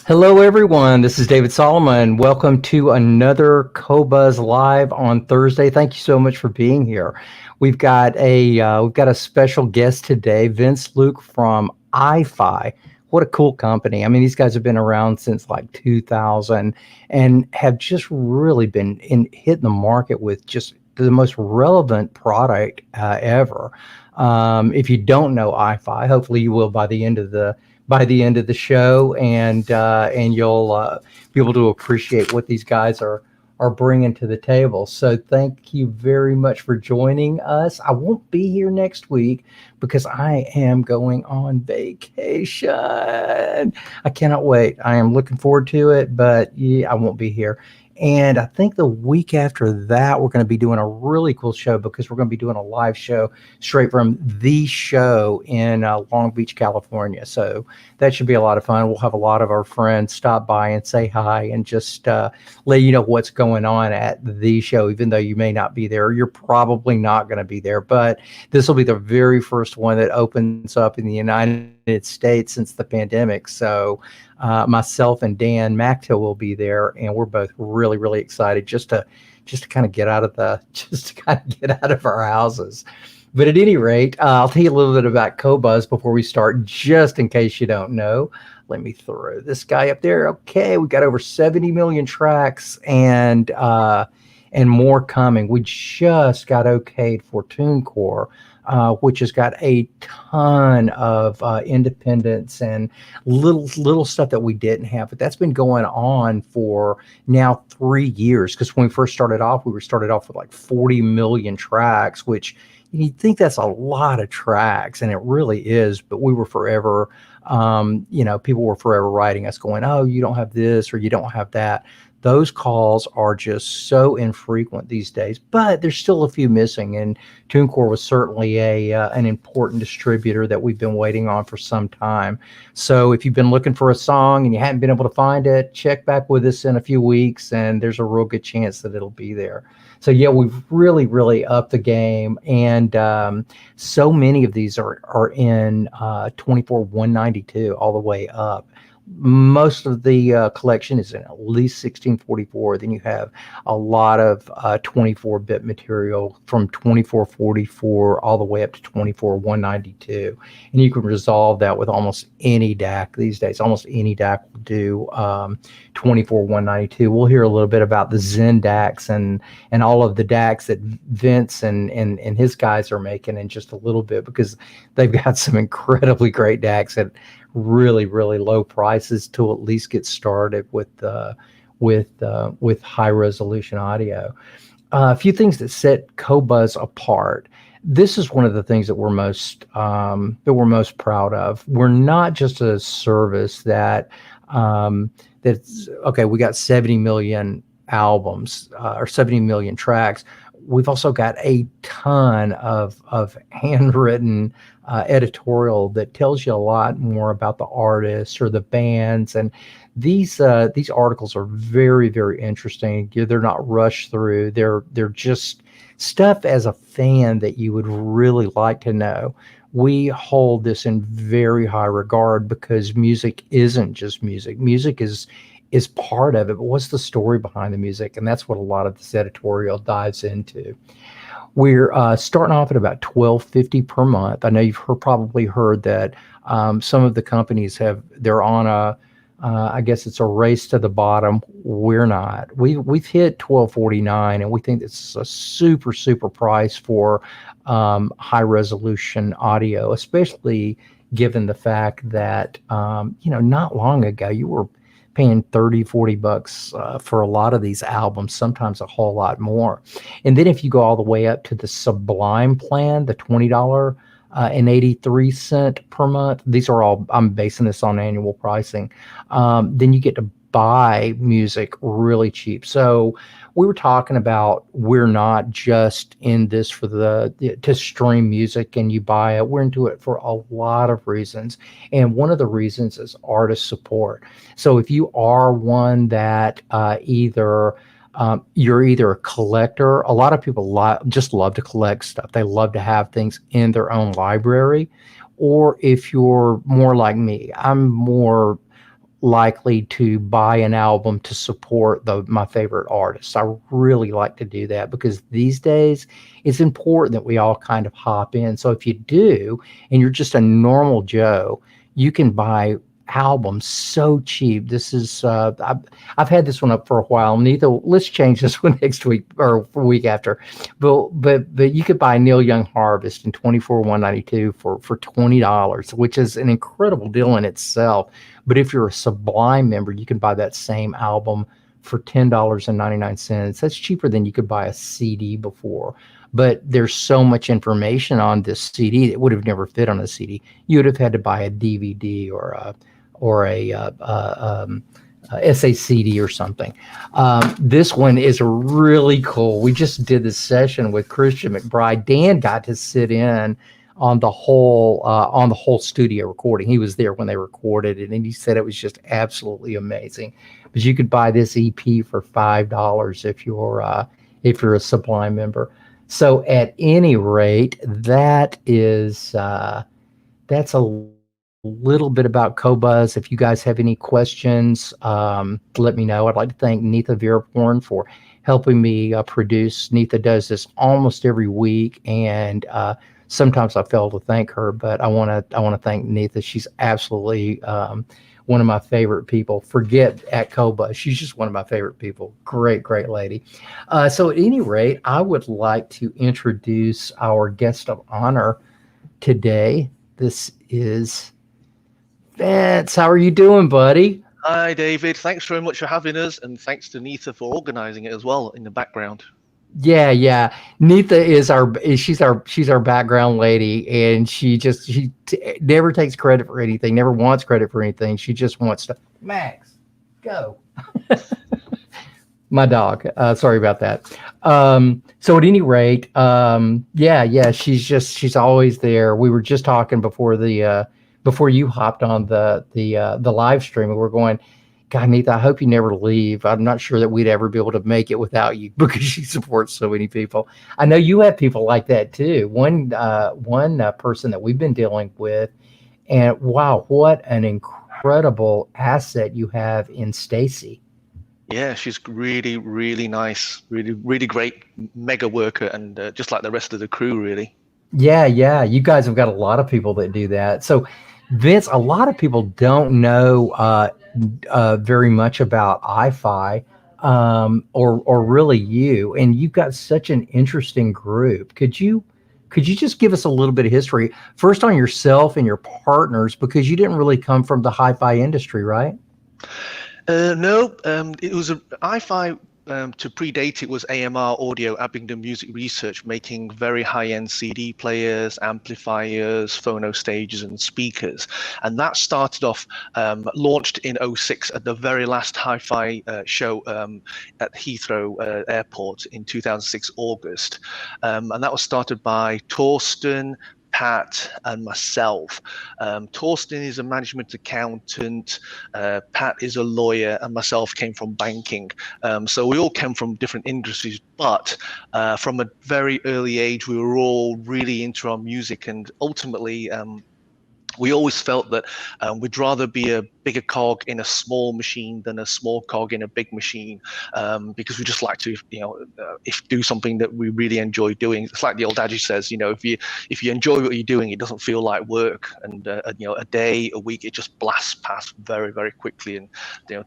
Hello, everyone. This is David Solomon. Welcome to another Qobuz Live on Thursday. Thank you so much for being here. We've got a special guest today, Vince Luke from iFi. What a cool company. I mean, these guys have been around since like 2000 and have just really been hitting the market with just the most relevant product ever. If you don't know iFi, hopefully you will by the end of the show, and you'll be able to appreciate what these guys are bringing to the table. So thank you very much for joining us. I won't be here next week because I am going on vacation. I cannot wait. I am looking forward to it, but yeah, I won't be here. And I think the week after that, we're going to be doing a really cool show because we're going to be doing a live show straight from the show in Long Beach, California. So that should be a lot of fun. We'll have a lot of our friends stop by and say hi and just let you know what's going on at the show, even though you may not be there. You're probably not going to be there, but this will be the very first one that opens up in the United States since the pandemic. So myself and Dan Macto will be there, and we're both really excited just to kind of get out of our houses. But at any rate, I'll tell you a little bit about Qobuz before we start, just in case you don't know. Let me throw this guy up there. Okay, we got over 70 million tracks and more coming. We just got okayed for TuneCore, which has got a ton of independence and little stuff that we didn't have. But that's been going on for now 3 years. Because when we first started off, we started off with like 40 million tracks, which you'd think that's a lot of tracks, and it really is. But we were forever, people were forever writing us going, "Oh, you don't have this or you don't have that." Those calls are just so infrequent these days, but there's still a few missing. And TuneCore was certainly an important distributor that we've been waiting on for some time. So if you've been looking for a song and you haven't been able to find it, check back with us in a few weeks, and there's a real good chance that it'll be there. So yeah, we've really upped the game, and so many of these are in 24/192 all the way up. Most of the collection is in at least 1644. Then you have a lot of 24-bit material from 2444 all the way up to 24/192. And you can resolve that with almost any DAC these days. Almost any DAC will do 24/192. We'll hear a little bit about the Zen DACs and all of the DACs that Vince and his guys are making in just a little bit, because they've got some incredibly great DACs at really low prices to at least get started with high resolution audio. A few things that set Qobuz apart. This is one of the things that we're most proud of. We're not just a service that's okay. We got 70 million albums or 70 million tracks. We've also got a ton of handwritten editorial that tells you a lot more about the artists or the bands, and these articles are very interesting. They're not rushed through. They're just stuff as a fan that you would really like to know. We hold this in very high regard because music isn't just music. Music is part of it, but what's the story behind the music? And that's what a lot of this editorial dives into. We're starting off at about $12.50 per month. I know you've probably heard that some of the companies they're on I guess it's a race to the bottom. We're not. We've hit $12.49, and we think it's a super price for high resolution audio, especially given the fact that not long ago you were paying $30-$40 for a lot of these albums, sometimes a whole lot more. And then if you go all the way up to the Sublime plan, the $20 and 83 cents per month. These are all, I'm basing this on annual pricing. Then you get to buy music really cheap. So we were talking about, we're not just in this for to stream music and you buy it. We're into it for a lot of reasons. And one of the reasons is artist support. So if you are one that you're either a collector, a lot of people just love to collect stuff. They love to have things in their own library. Or if you're more like me, I'm more likely to buy an album to support my favorite artists. I really like to do that because these days it's important that we all kind of hop in. So if you do, and you're just a normal Joe, you can buy albums so cheap. This is I've had this one up for a while. Neither, let's change this one next week or week after. But you could buy Neil Young Harvest in 24/192 for $20, which is an incredible deal in itself. But if you're a Sublime member, you can buy that same album for $10.99. That's cheaper than you could buy a CD before. But there's so much information on this CD that would have never fit on a CD. You would have had to buy a DVD or a SACD or something. This one is really cool. We just did this session with Christian McBride. Dan got to sit in on the whole studio recording. He was there when they recorded it, and he said it was just absolutely amazing. But you could buy this EP for $5 if you're a Sublime member. So at any rate, that's a little bit about Qobuz. If you guys have any questions, let me know. I'd like to thank Neetha Veeraporn for helping me produce. Neetha does this almost every week, and sometimes I fail to thank her, but I want to thank Neetha. She's absolutely one of my favorite people. Forget at Qobuz. She's just one of my favorite people. Great lady. So at any rate, I would like to introduce our guest of honor today. This is Vince. How are you doing, buddy? Hi, David. Thanks very much for having us, and thanks to Neetha for organizing it as well in the background. Yeah. Neetha she's our background lady, and she never takes credit for anything, never wants credit for anything. She just wants to, Max, go. My dog. Sorry about that. So at any rate, she's always there. We were just talking before you hopped on the live stream, and we're going, God, Neetha, I hope you never leave. I'm not sure that we'd ever be able to make it without you because she supports so many people. I know you have people like that too. One person that we've been dealing with, and wow, what an incredible asset you have in Stacy. Yeah, she's really, really nice, really great mega worker, and just like the rest of the crew, really. Yeah. You guys have got a lot of people that do that. So, Vince, a lot of people don't know very much about iFi or really you, and you've got such an interesting group. Could you just give us a little bit of history first on yourself and your partners, because you didn't really come from the hi-fi industry, right? No, it was iFi. To predate it was AMR Audio, Abingdon Music Research, making very high-end CD players, amplifiers, phono stages, and speakers. And that started off, launched in 2006 at the very last hi-fi show at Heathrow Airport in 2006 August. And that was started by Torsten, Pat, and myself. Torsten is a management accountant, Pat is a lawyer, and myself came from banking. So we all came from different industries, but from a very early age, we were all really into our music, and ultimately, we always felt that we'd rather be a bigger cog in a small machine than a small cog in a big machine, because we just like to, do something that we really enjoy doing. It's like the old adage says, if you enjoy what you're doing, it doesn't feel like work. And a day, a week, it just blasts past very, very quickly. And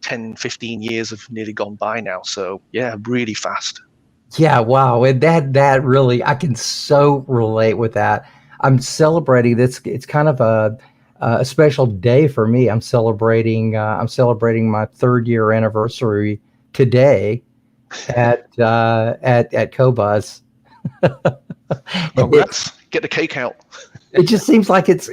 10, 15 years have nearly gone by now. So yeah, really fast. Yeah, wow, and that really, I can so relate with that. I'm celebrating this. It's kind of a special day for me. I'm celebrating my 3rd year anniversary today at Qobuz. Congrats! Get the cake out. It just seems like it's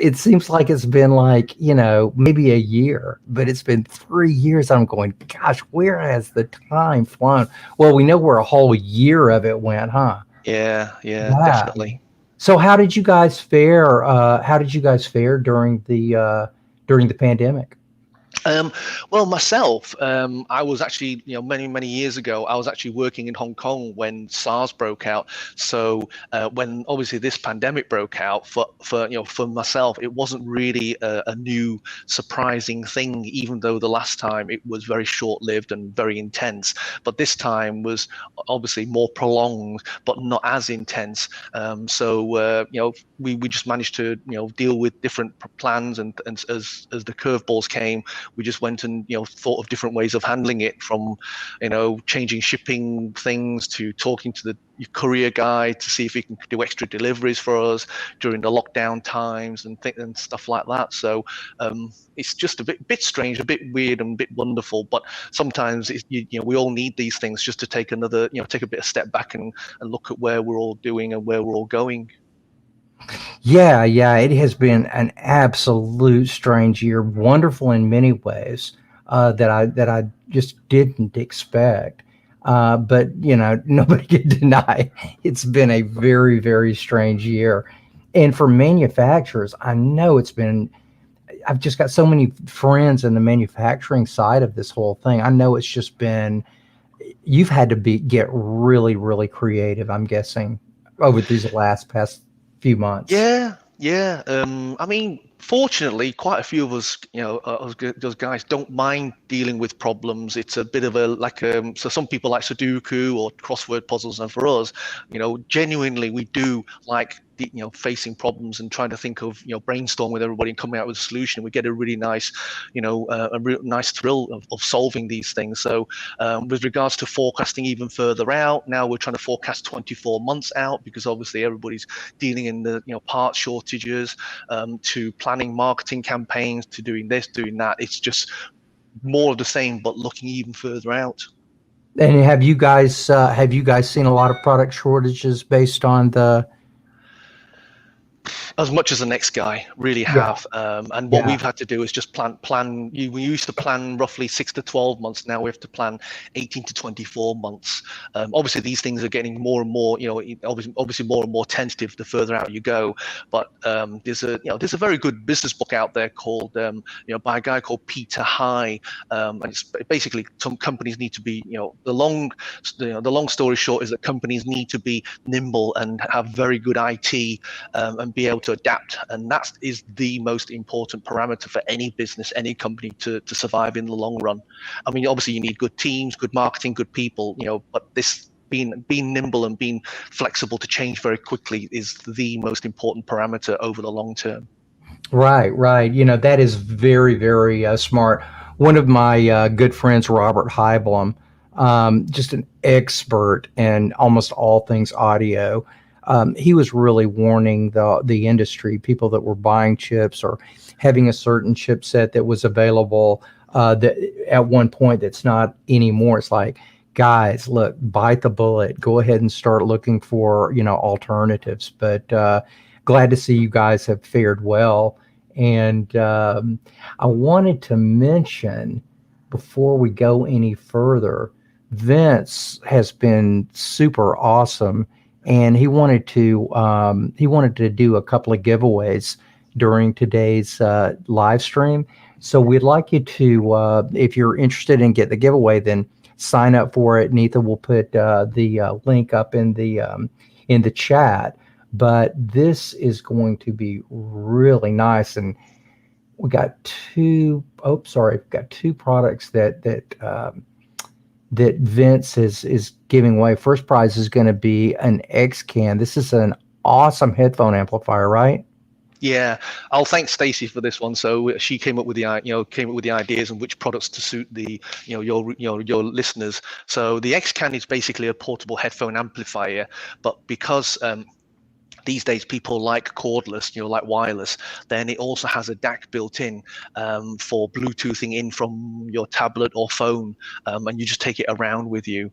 been like, maybe a year, but it's been 3 years. I'm going, gosh, where has the time flown? Well, we know where a whole year of it went, huh? Yeah, yeah, Yeah. definitely. So how did you guys fare? How did you guys fare during the pandemic? Um, well, myself, I was actually, many, many years ago, I was actually working in Hong Kong when SARS broke out. So when obviously this pandemic broke out, for myself, it wasn't really a new surprising thing, even though the last time it was very short-lived and very intense. But this time was obviously more prolonged, but not as intense. So we just managed to deal with different plans, and as the curveballs came, we just went and thought of different ways of handling it, from changing shipping things to talking to the courier guy to see if he can do extra deliveries for us during the lockdown times and stuff like that. So it's just a bit strange, a bit weird, and a bit wonderful. But sometimes we all need these things just to take take a bit of step back and look at where we're all doing and where we're all going. Yeah, yeah, it has been an absolute strange year, wonderful in many ways, that I just didn't expect. But nobody can deny it's been a very, very strange year. And for manufacturers, I know it's been. I've just got so many friends in the manufacturing side of this whole thing. I know it's just been. You've had to get really, really creative, I'm guessing, over these past few months. Yeah, yeah. I mean, fortunately, quite a few of us, those guys don't mind dealing with problems. It's a bit of so some people like Sudoku or crossword puzzles, and for us, genuinely, we do like facing problems and trying to think of, brainstorm with everybody and coming out with a solution. We get a really nice, a real nice thrill of solving these things. So with regards to forecasting even further out, now we're trying to forecast 24 months out, because obviously everybody's dealing in the part shortages, to planning marketing campaigns, to doing this, doing that. It's just more of the same, but looking even further out. And have you guys seen a lot of product shortages based on the? As much as the next guy really Yeah, have. And what yeah. we've had to do is just plan. We used to plan roughly 6 to 12 months. Now we have to plan 18 to 24 months. Obviously, these things are getting more and more, obviously more and more tentative the further out you go. But there's a very good business book out there called, by a guy called Peter High. And it's basically, some companies need to be, the long story short is that companies need to be nimble and have very good IT, and be able to adapt. And that is the most important parameter for any business, any company to survive in the long run. I mean, obviously you need good teams, good marketing, good people, but this being nimble and being flexible to change very quickly is the most important parameter over the long term. Right, right. That is very, very smart. One of my good friends, Robert Heiblum, just an expert in almost all things audio. He was really warning the industry, people that were buying chips or having a certain chipset that was available, that at one point that's not anymore. It's like, guys, look, bite the bullet. Go ahead and start looking for alternatives. But glad to see you guys have fared well. And I wanted to mention, before we go any further, Vince has been super awesome, and he wanted to do a couple of giveaways during today's live stream. So we'd like you to, if you're interested in get the giveaway, then sign up for it. Neitha will put the link up in the chat. But this is going to be really nice, and we got we've got two products that Vince is giving away. First prize is going to be an xCAN. This is an awesome headphone amplifier, right? Yeah, I'll thank Stacey for this one. So she came up with the ideas and which products to suit the your listeners. So the xCAN is basically a portable headphone amplifier, but because these days people like cordless, like wireless, then it also has a DAC built in for Bluetoothing in from your tablet or phone, and you just take it around with you.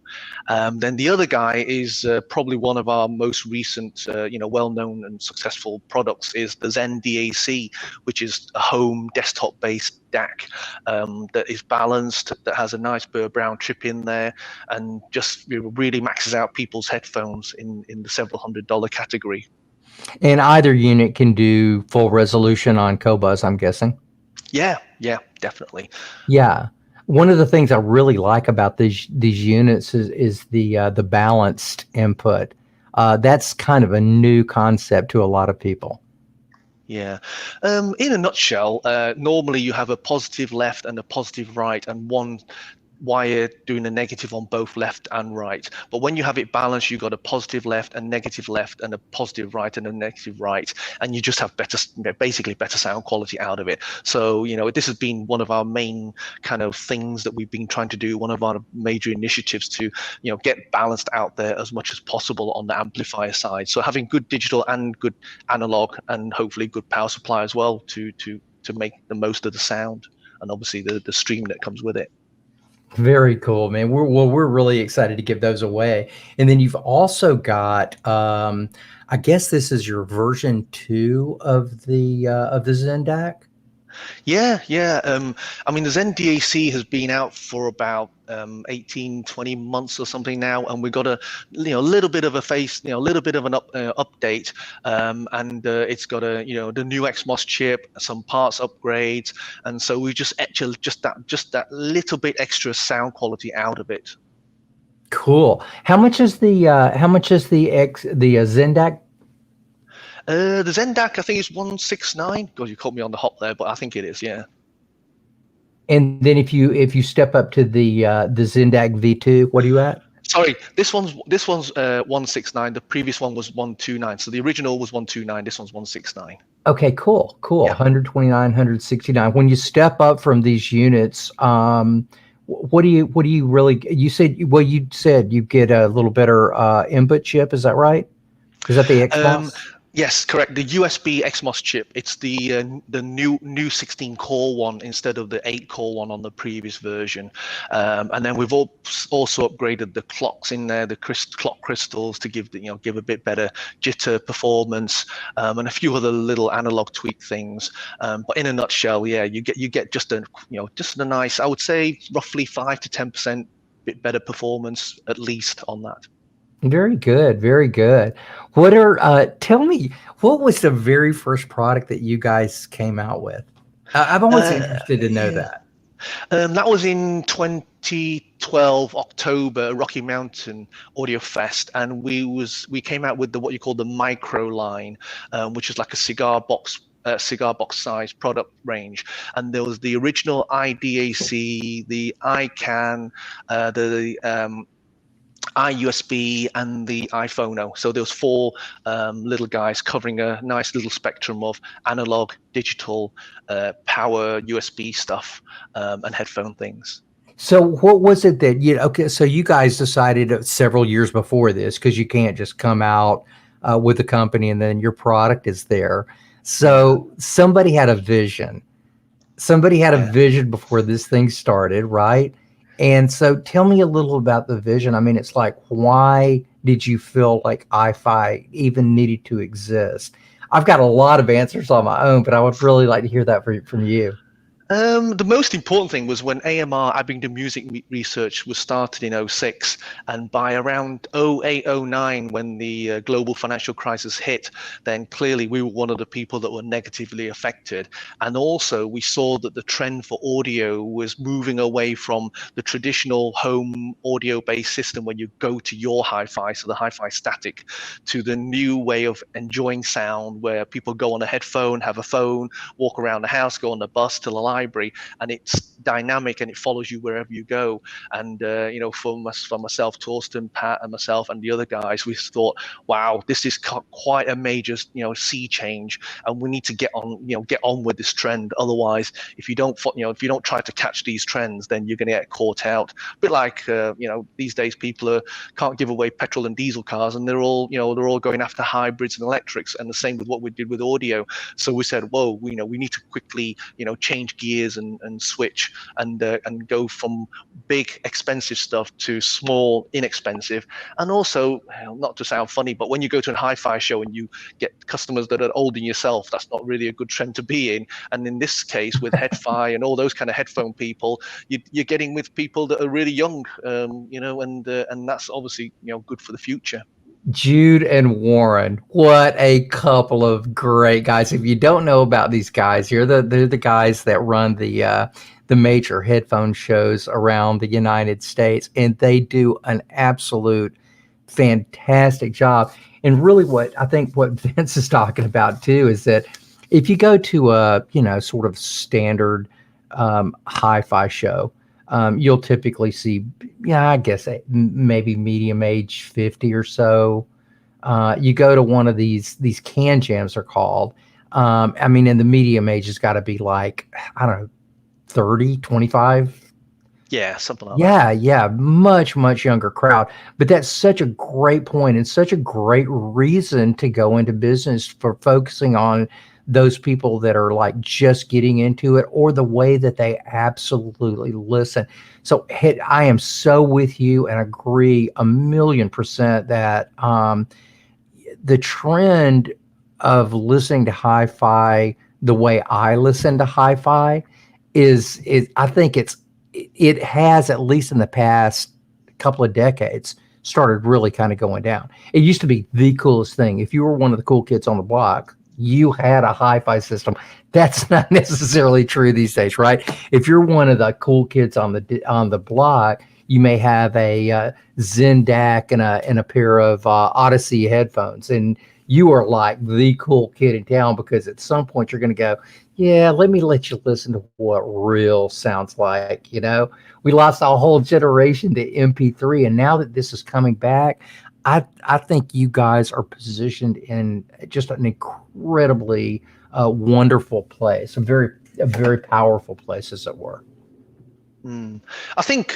Then the other guy is probably one of our most recent, well-known and successful products is the Zen DAC, which is a home desktop-based DAC that is balanced, that has a nice Burr Brown chip in there, and just really maxes out people's headphones in the several $100 category. And either unit can do full resolution on Qobuz, I'm guessing. Yeah, definitely. Yeah. One of the things I really like about these units is the balanced input. That's kind of a new concept to a lot of people. Yeah. In a nutshell, normally you have a positive left and a positive right, and one wire doing a negative on both left and right. But when you have it balanced, you've got a positive left and negative left and a positive right and a negative right, and you just have better, basically better sound quality out of it. So, this has been one of our main kind of things that we've been trying to do, one of our major initiatives to, get balanced out there as much as possible on the amplifier side. So having good digital and good analog and hopefully good power supply as well to make the most of the sound and obviously the stream that comes with it. Very cool, man. We're really excited to give those away. And then you've also got, I guess this is your version 2 of the Zen DAC. Yeah. I mean, the Zen DAC has been out for about 18-20 months or something now, and we've got a little bit of a little bit of an update, and it's got the new XMOS chip, some parts upgrades, and so we just actually just that little bit extra sound quality out of it. Cool. How much is the Zen DAC? The Zen DAC, I think, is 169. God, you caught me on the hop there, but I think it is, yeah. And then if you step up to the Zen DAC V2, what are you at? Sorry, this one's 169. The previous one was 129. So the original was 129. This one's 169. Okay, cool. Yeah. 129, 169. When you step up from these units, what do you really? You said you get a little better input chip. Is that right? Is that the XMOS? Yes, correct. The USB XMOS chip. It's the new 16-core one instead of the 8-core one on the previous version. And then we've also upgraded the clocks in there, the clock crystals, to give a bit better jitter performance, and a few other little analog tweak things. But in a nutshell, yeah, you get just a nice, I would say, roughly 5 to 10% bit better performance at least on that. Very good, very good. Tell me, what was the very first product that you guys came out with? I'm always interested to know that. That was in 2012 October, Rocky Mountain Audio Fest, and we came out with what you call the micro line, which is like a cigar box size product range. And there was the original iDAC, the iCAN, the iUSB, and the iPhono. So there was 4 little guys covering a nice little spectrum of analog, digital, power, USB stuff, and headphone things. So what was it that okay, so you guys decided several years before this, because you can't just come out with a company and then your product is there. So somebody had a vision. Somebody had a vision before this thing started, right? And so tell me a little about the vision. I mean, it's like, why did you feel like iFi even needed to exist? I've got a lot of answers on my own, but I would really like to hear that from you. The most important thing was when AMR, Abingdon Music Research, was started in 2006, and by around 2008, 2009, when the global financial crisis hit, then clearly we were one of the people that were negatively affected. And also we saw that the trend for audio was moving away from the traditional home audio-based system when you go to your hi-fi, so the hi-fi static, to the new way of enjoying sound where people go on a headphone, have a phone, walk around the house, go on the bus to the library, library, and it's dynamic and it follows you wherever you go. And for myself, Torsten, Pat, and myself, and the other guys, we thought, wow, this is quite a major sea change, and we need to get on with this trend. Otherwise, if you don't try to catch these trends, then you're going to get caught out. A bit like these days, people can't give away petrol and diesel cars, and they're all going after hybrids and electrics. And the same with what we did with audio. So we said, whoa, we need to quickly change gears and switch and go from big expensive stuff to small inexpensive. And also, not to sound funny, but when you go to a hi-fi show and you get customers that are older than yourself, that's not really a good trend to be in. And in this case, with headfi and all those kind of headphone people, you're getting with people that are really young, and that's obviously good for the future. Jude and Warren, what a couple of great guys. If you don't know about these guys, they're the guys that run the major headphone shows around the United States, and they do an absolute fantastic job. And really what Vince is talking about too is that if you go to a sort of standard hi-fi show, you'll typically see, I guess maybe medium age 50 or so. You go to one of these can jams are called. And the medium age has got to be like, I don't know, 30, 25. Yeah, something like that. Yeah, much, much younger crowd. But that's such a great point and such a great reason to go into business, for focusing on those people that are like just getting into it, or the way that they absolutely listen. So I am so with you and agree 1,000,000% that the trend of listening to hi-fi the way I listen to hi-fi is I think it has, at least in the past couple of decades, started really kind of going down. It used to be the coolest thing. If you were one of the cool kids on the block, you had a hi-fi system. That's not necessarily true these days, right? If you're one of the cool kids on the block, you may have a Zen DAC and a pair of Odyssey headphones, and you are like the cool kid in town, because at some point you're going to go, yeah, let you listen to what real sounds like. We lost a whole generation to MP3, and now that this is coming back, I think you guys are positioned in just an incredibly wonderful place, a very powerful place, as it were. I think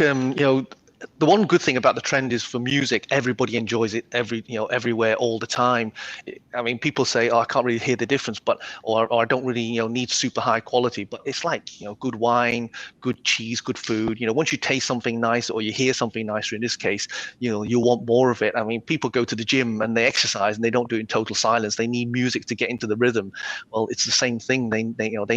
the one good thing about the trend is, for music, everybody enjoys it everywhere all the time. I mean, people say, oh, I can't really hear the difference, or I don't really need super high quality, but it's like good wine, good cheese, good food. Once you taste something nice, or you hear something nicer in this case, you want more of it. I mean, people go to the gym and they exercise and they don't do it in total silence. They need music to get into the rhythm. Well, it's the same thing. They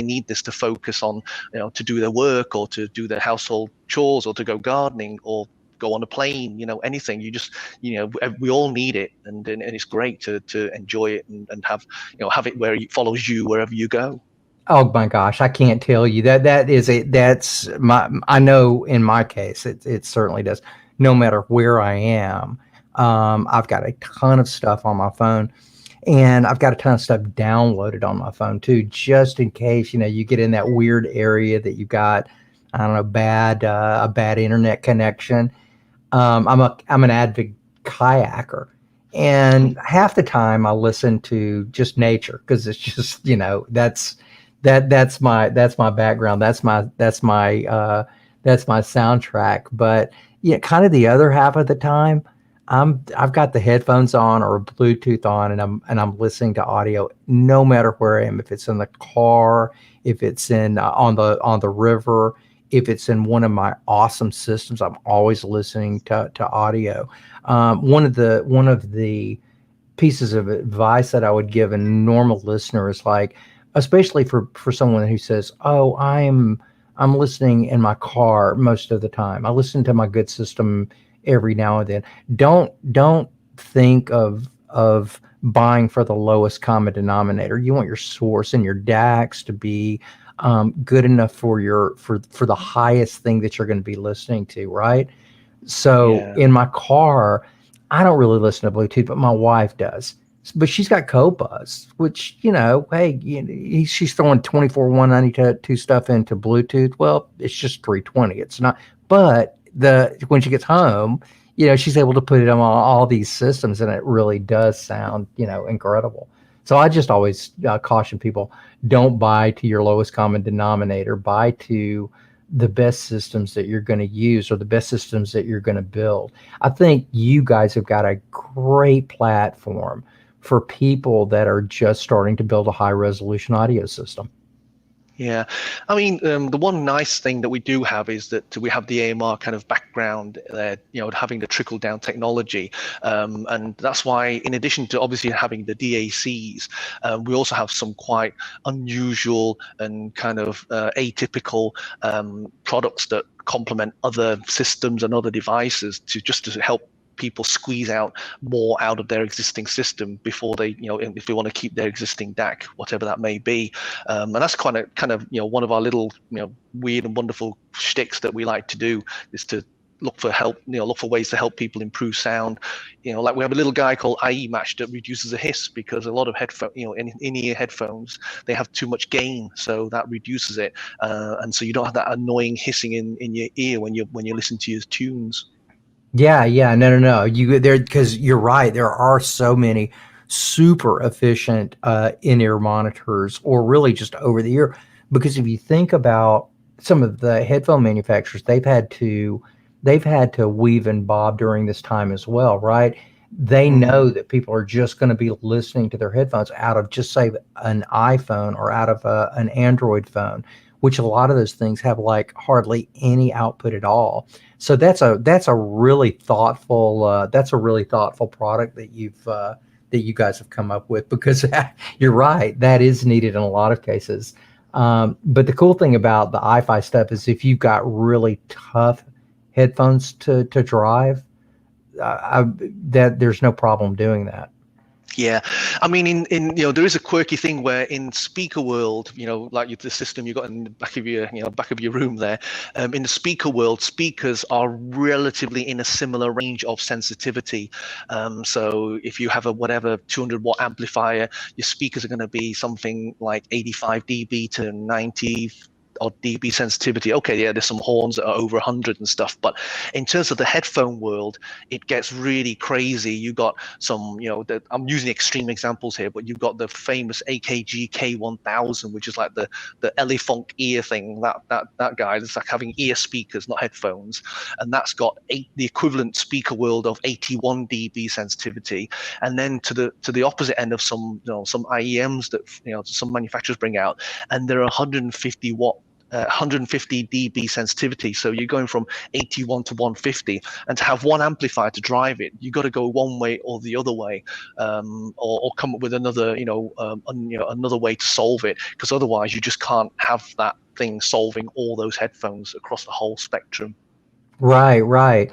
need this to focus on, to do their work, or to do their household chores, or to go gardening, or go on a plane, anything. You just, we all need it, and it's great to enjoy it and have it where it follows you wherever you go. Oh my gosh, I can't tell you that's I know in my case, it certainly does. No matter where I am, I've got a ton of stuff on my phone, and I've got a ton of stuff downloaded on my phone too, just in case, you get in that weird area that you've got, I don't know, a bad internet connection. I'm an avid kayaker, and half the time I listen to just nature, because it's just that's my background, that's my soundtrack. But kind of the other half of the time, I've got the headphones on or Bluetooth on, and I'm listening to audio no matter where I am. If it's in the car, if it's in on the river, if it's in one of my awesome systems, I'm always listening to audio. One of the pieces of advice that I would give a normal listener is, like, especially for someone who says, "Oh, I'm listening in my car most of the time. I listen to my good system every now and then." Don't think of buying for the lowest common denominator. You want your source and your DACs to be good enough for the highest thing that you're going to be listening to, right? So in my car, I don't really listen to Bluetooth, but my wife does. but she's got Qobuz, which, hey, she's throwing 24 192 stuff into Bluetooth. Well, it's just 320. It's not, but when she gets home, she's able to put it on all these systems, and it really does sound, incredible. So I just always caution people: don't buy to your lowest common denominator. Buy to the best systems that you're going to use, or the best systems that you're going to build. I think you guys have got a great platform for people that are just starting to build a high resolution audio system. Yeah, I mean, the one nice thing that we do have is that we have the AMR kind of background there, having the trickle down technology. And that's why, in addition to obviously having the DACs, we also have some quite unusual and kind of atypical products that complement other systems and other devices to help people squeeze out more out of their existing system before they, if they want to keep their existing DAC, whatever that may be. And that's kind of one of our little, weird and wonderful shticks that we like to do, is to look for help, look for ways to help people improve sound. Like we have a little guy called IE Match that reduces the hiss, because a lot of headphone, in-ear headphones, they have too much gain, so that reduces it, and so you don't have that annoying hissing in your ear when you listen to your tunes. Yeah, no. Because you're right. There are so many super efficient in-ear monitors, or really just over the ear. Because if you think about some of the headphone manufacturers, they've had to weave and bob during this time as well, right? They know that people are just going to be listening to their headphones out of, just say, an iPhone, or out of an Android phone, which a lot of those things have like hardly any output at all. So that's a really thoughtful product that you guys have come up with, because you're right, that is needed in a lot of cases. But the cool thing about the iFi stuff is, if you've got really tough headphones to drive, that there's no problem doing that. Yeah, I mean, in there is a quirky thing where in speaker world, like the system you got in the back of your room there, in the speaker world, speakers are relatively in a similar range of sensitivity. So if you have a 200-watt amplifier, your speakers are going to be something like 85 dB to 90 or dB sensitivity. Okay, yeah, there's some horns that are over 100 and stuff, but in terms of the headphone world, it gets really crazy. You got some, I'm using extreme examples here, but you've got the famous AKG K1000, which is like the Elefunk ear thing. That guy, it's like having ear speakers, not headphones, and that's got the equivalent speaker world of 81 dB sensitivity. And then to the opposite end of some IEMs that some manufacturers bring out, and they're 150 dB sensitivity. So you're going from 81 to 150, and to have one amplifier to drive it, you got to go one way or the other way, or come up with another another way to solve it, because otherwise you just can't have that thing solving all those headphones across the whole spectrum. Right.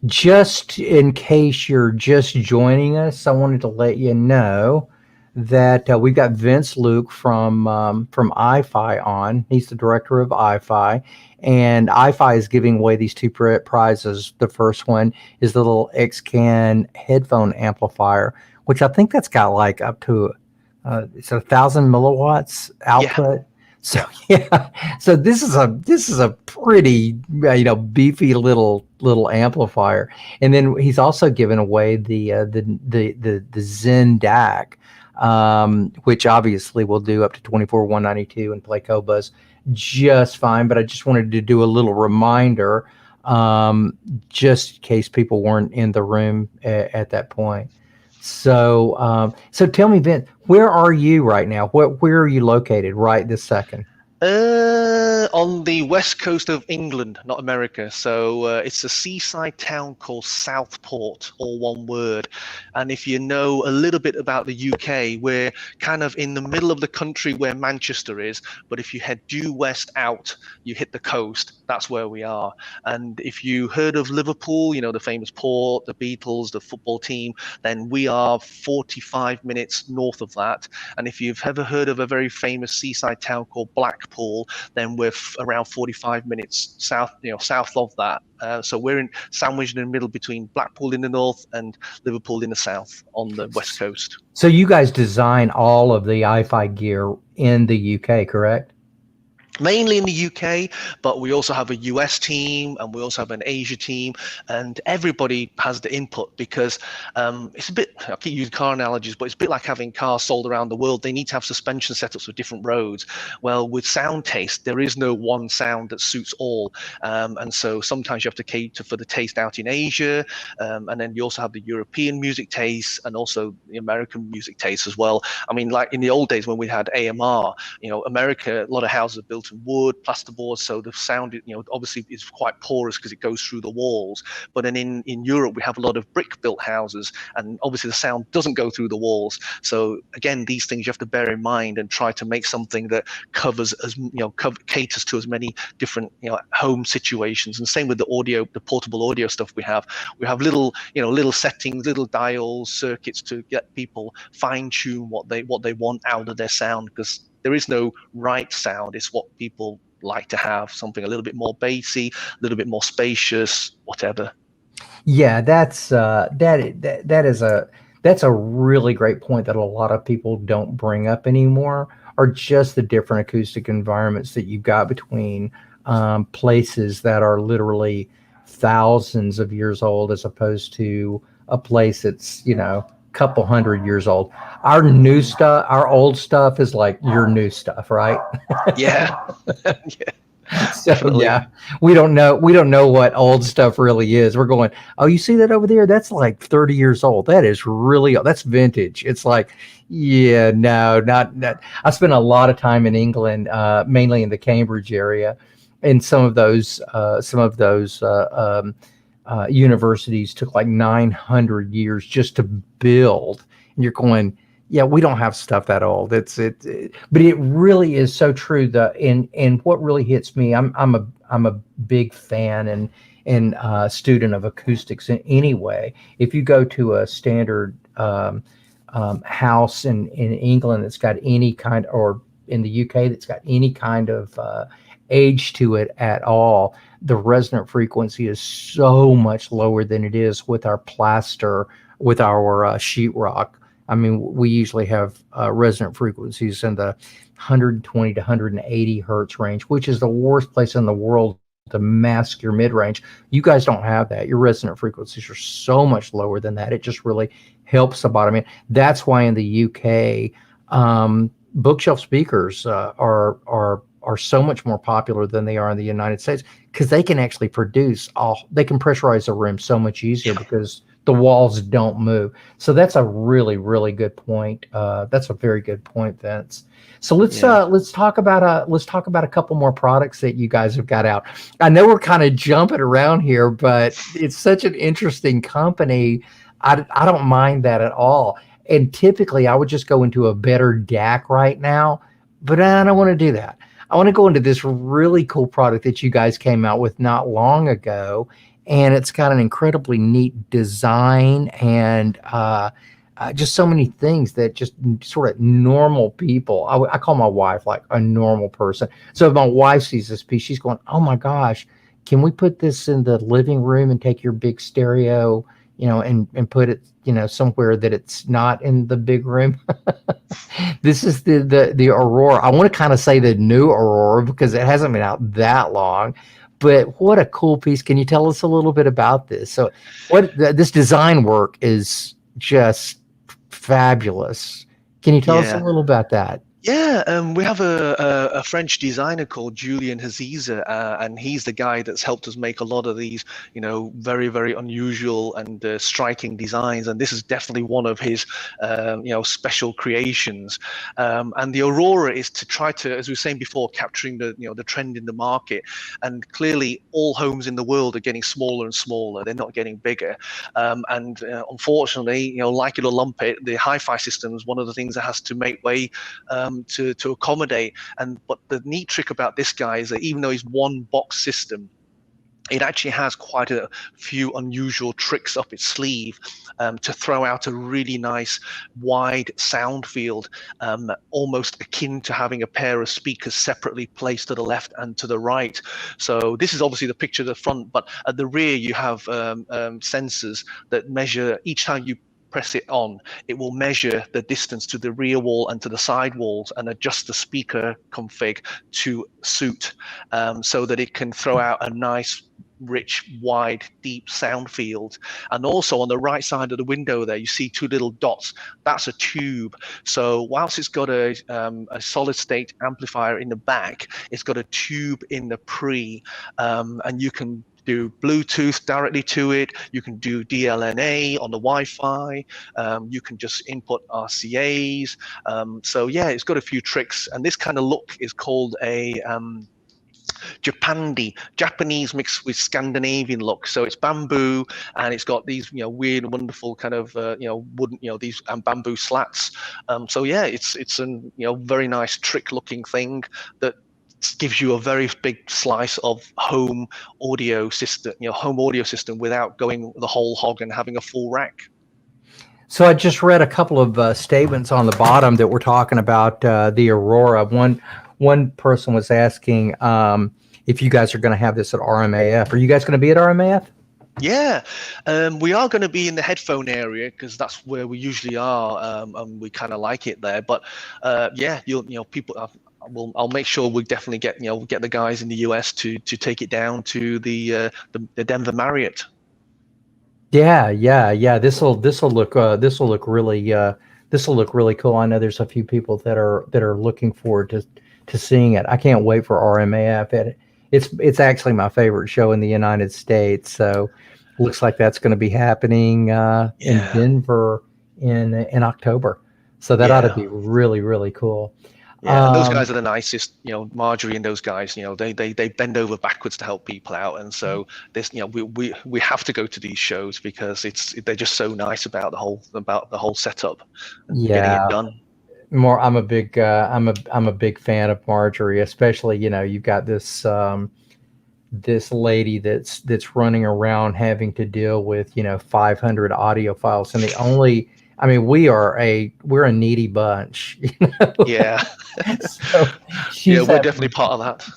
Just in case you're just joining us, I wanted to let you know that we've got Vince Luke from iFi on. He's the director of iFi, and iFi is giving away these two prizes. The first one is the little xCAN headphone amplifier, which I think that's got like up to it's 1,000 milliwatts output. Yeah. So so this is a pretty beefy little amplifier. And then he's also given away the Zen DAC, which obviously will do up to 24 192 and play Qobuz just fine. But I just wanted to do a little reminder, just in case people weren't in the room at that point. So tell me, Vince, where are you right now? Where are you located right this second? On the west coast of England, not America. So it's a seaside town called Southport, all one word. And if you know a little bit about the UK, we're kind of in the middle of the country where Manchester is. But if you head due west out, you hit the coast. that's where we are. And if you heard of Liverpool, the famous port, the Beatles, the football team, then we are 45 minutes north of that. And if you've ever heard of a very famous seaside town called Blackpool, then we're around 45 minutes south, south of that. So we're sandwiched in the middle between Blackpool in the north and Liverpool in the south on the west coast. So you guys design all of the iFi gear in the UK, correct? Mainly in the UK, but we also have a US team and we also have an Asia team, and everybody has the input because it's a bit, I keep using car analogies, but it's a bit like having cars sold around the world. They need to have suspension setups for different roads. Well, with sound taste, there is no one sound that suits all. And so sometimes you have to cater for the taste out in Asia, and then you also have the European music taste and also the American music taste as well. I mean, like in the old days when we had AMR, America, a lot of houses are built in wood, plasterboard, so the sound, obviously is quite porous because it goes through the walls. But then in Europe, we have a lot of brick-built houses, and obviously the sound doesn't go through the walls. So again, these things you have to bear in mind and try to make something that covers as caters to as many different home situations. And same with the audio, the portable audio stuff we have. We have little settings, little dials, circuits to get people fine-tune what they want out of their sound, because there is no right sound. It's what people like to have, something a little bit more bassy, a little bit more spacious, whatever. Yeah, that's a really great point that a lot of people don't bring up anymore, are just the different acoustic environments that you've got between places that are literally thousands of years old as opposed to a place that's couple hundred years old. Our new stuff, our old stuff is like your new stuff, right? Yeah. Yeah. So Definitely. yeah, we don't know what old stuff really is. We're going, oh, you see that over there? That's like 30 years old. That is really, that's vintage. It's like, yeah, no, not. I spent a lot of time in England, mainly in the Cambridge area, and some of those universities took like 900 years just to build. And you're going, yeah, we don't have stuff that old. But it really is so true. And what really hits me, I'm a big fan and student of acoustics in any way. If you go to a standard house in England that's got any kind, or in the UK that's got any kind of age to it at all, the resonant frequency is so much lower than it is with our plaster, with our sheetrock. I mean, we usually have resonant frequencies in the 120 to 180 hertz range, which is the worst place in the world to mask your mid-range. You guys don't have that. Your resonant frequencies are so much lower than that. It just really helps the bottom end. That's why in the UK, bookshelf speakers are so much more popular than they are in the United States, because they can actually they can pressurize the room so much easier because the walls don't move. So that's a really, really good point. That's a very good point, Vince. So let's talk about a couple more products that you guys have got out. I know we're kind of jumping around here, but it's such an interesting company. I don't mind that at all. And typically I would just go into a better DAC right now, but I don't want to do that. I want to go into this really cool product that you guys came out with not long ago, and it's got an incredibly neat design and just so many things that just sort of normal people. I call my wife like a normal person. So if my wife sees this piece, she's going, "Oh my gosh, can we put this in the living room and take your big stereo, and put it, somewhere that it's not in the big room?" This is the Aurora. I want to kind of say the new Aurora because it hasn't been out that long, but what a cool piece. Can you tell us a little bit about this? So this design work is just fabulous. Can you tell us a little about that? Yeah, we have a French designer called Julien Haziza, and he's the guy that's helped us make a lot of these, very, very unusual and striking designs. And this is definitely one of his, special creations. And the Aurora is to try to, as we were saying before, capturing the trend in the market. And clearly, all homes in the world are getting smaller and smaller. They're not getting bigger. And unfortunately, like it or lump it, the hi-fi system is one of the things that has to make way to accommodate. But the neat trick about this guy is that even though he's one box system, it actually has quite a few unusual tricks up its sleeve to throw out a really nice wide sound field, almost akin to having a pair of speakers separately placed to the left and to the right. So this is obviously the picture of the front, but at the rear you have sensors that measure each time you press it on, it will measure the distance to the rear wall and to the side walls and adjust the speaker config to suit, so that it can throw out a nice, rich, wide, deep sound field. And also on the right side of the window there, you see two little dots. That's a tube. So whilst it's got a solid state amplifier in the back, it's got a tube in the pre, and you can do Bluetooth directly to it. You can do DLNA on the Wi-Fi. You can just input RCAs. So yeah, it's got a few tricks. And this kind of look is called a Japandi, Japanese mixed with Scandinavian look. So it's bamboo, and it's got these weird, wonderful kind of wooden, these bamboo slats. So yeah, it's a very nice trick-looking thing that gives you a very big slice of home audio system, without going the whole hog and having a full rack. So I just read a couple of statements on the bottom that were talking about the Aurora. One person was asking if you guys are going to have this at RMAF. Are you guys going to be at RMAF? Yeah, we are going to be in the headphone area because that's where we usually are, and we kind of like it there. But yeah, people. I'll make sure we definitely get the guys in the US to take it down to the Denver Marriott. Yeah. This will look really cool. I know there's a few people that are looking forward to seeing it. I can't wait for RMAF. It's actually my favorite show in the United States. So looks like that's going to be happening in Denver in October. So that ought to be really, really cool. Yeah, and those guys are the nicest. Marjorie and those guys, they bend over backwards to help people out, and so this, we have to go to these shows because they're just so nice about the whole setup and getting it done. I'm a big fan of Marjorie, especially you've got this this lady that's running around having to deal with 500 audio files, and we're a needy bunch. Yeah. So we're definitely part of that.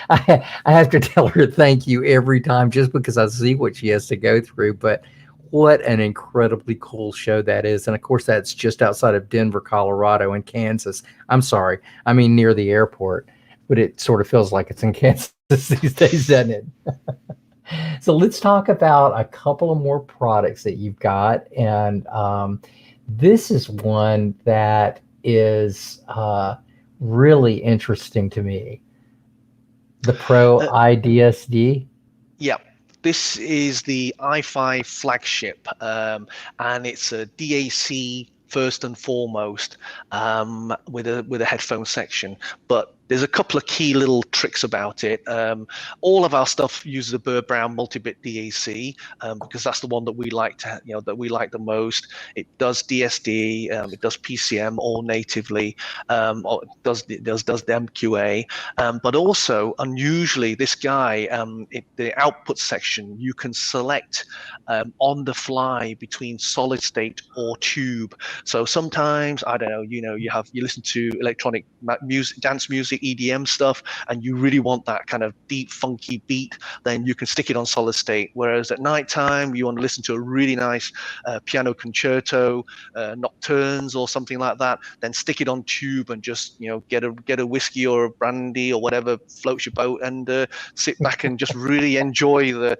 I have to tell her thank you every time just because I see what she has to go through. But what an incredibly cool show that is. And of course, that's just outside of Denver, Colorado, and Kansas. I'm sorry, I mean near the airport, but it sort of feels like it's in Kansas these days, doesn't it? So let's talk about a couple of more products that you've got. And this is one that is really interesting to me. The Pro iDSD. Yeah. This is the iFi flagship, and it's a DAC first and foremost, with a headphone section. But there's a couple of key little tricks about it. All of our stuff uses a Burr Brown multi-bit DAC because that's the one that we like the most. It does DSD, it does PCM all natively, or it does the MQA, but also unusually this guy, the output section, you can select on the fly between solid state or tube. So sometimes, I don't know, you listen to electronic music, dance music, EDM stuff, and you really want that kind of deep, funky beat, then you can stick it on solid state. Whereas at nighttime, you want to listen to a really nice piano concerto, nocturnes or something like that, then stick it on tube and just get a whiskey or a brandy or whatever floats your boat and sit back and just really enjoy the